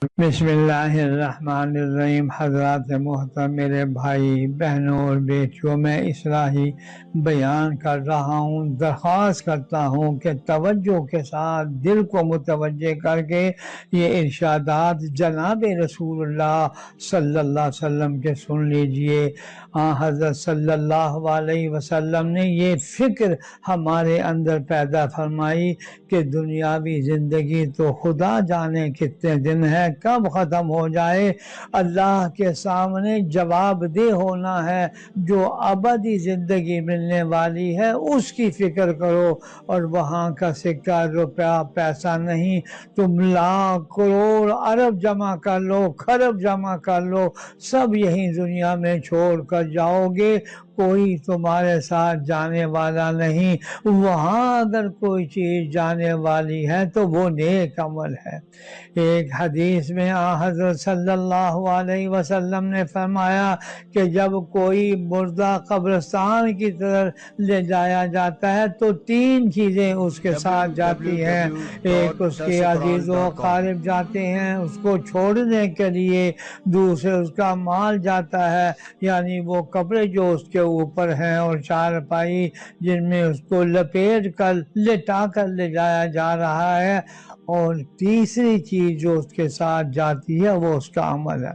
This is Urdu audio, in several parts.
بسم اللہ الرحمن الرحیم۔ حضرات محترم، میرے بھائی بہنوں اور بیٹیوں، میں اصلاحی بیان کر رہا ہوں۔ درخواست کرتا ہوں کہ توجہ کے ساتھ دل کو متوجہ کر کے یہ ارشادات جناب رسول اللہ صلی اللہ علیہ وسلم کے سن لیجئے۔ حضرت صلی اللہ علیہ وسلم نے یہ فکر ہمارے اندر پیدا فرمائی کہ دنیاوی زندگی تو خدا جانے کتنے دن ہے، کب ختم ہو جائے۔ اللہ کے سامنے جواب دہ ہونا ہے۔ جو ابدی زندگی ملنے والی ہے اس کی فکر کرو، اور وہاں کا سکہ روپیہ پیسہ نہیں، تم لاکھ کروڑ ارب جمع کر لو، خرب جمع کر لو، سب یہی دنیا میں چھوڑ کر جاؤ گے، کوئی تمہارے ساتھ جانے والا نہیں۔ وہاں اگر کوئی چیز جانے والی ہے تو وہ نیک عمل ہے۔ ایک حدیث میں حضرت صلی اللہ علیہ وسلم نے فرمایا کہ جب کوئی مردہ قبرستان کی طرف لے جایا جاتا ہے تو تین چیزیں اس کے ساتھ جاتی ہیں۔ ایک اس کے عزیز و اقارب جاتے ہیں اس کو چھوڑنے کے لیے، دوسرے اس کا مال جاتا ہے، یعنی وہ کپڑے جو اس کے اوپر ہیں، اور چارپائی جن میں اس کو لپیٹ کر لٹا کر لے جایا جا رہا ہے، اور تیسری چیز جو اس کے ساتھ جاتی ہے وہ اس کا عمل ہے۔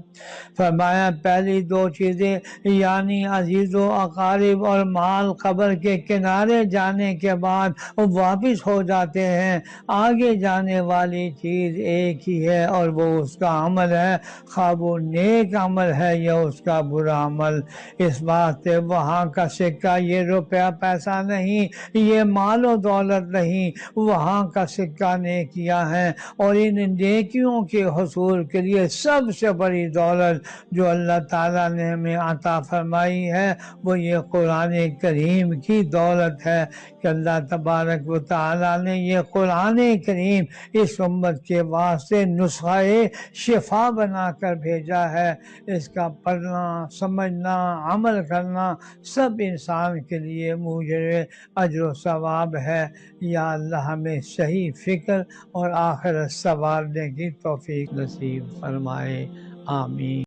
فرمایا پہلی دو چیزیں یعنی عزیز و اقارب اور مال قبر کے کنارے جانے کے بعد واپس ہو جاتے ہیں، آگے جانے والی چیز ایک ہی ہے اور وہ اس کا عمل ہے، خواہ وہ نیک عمل ہے یا اس کا برا عمل۔ اس بات سے وہاں کا سکہ یہ روپیہ پیسہ نہیں، یہ مال و دولت نہیں، وہاں کا سکہ نیکیاں ہیں، اور ان نیکیوں کے حصول کے لیے سب سے بڑی دولت جو اللہ تعالیٰ نے ہمیں عطا فرمائی ہے وہ یہ قرآن کریم کی دولت ہے، کہ اللہ تبارک و تعالیٰ نے یہ قرآن کریم اس امت کے واسطے نسخہ شفا بنا کر بھیجا ہے۔ اس کا پڑھنا، سمجھنا، عمل کرنا سب انسان کے لیے موجب اجر و ثواب ہے۔ یا اللہ ہمیں صحیح فکر اور آخرت سنوارنے کی توفیق نصیب فرمائے، آمین۔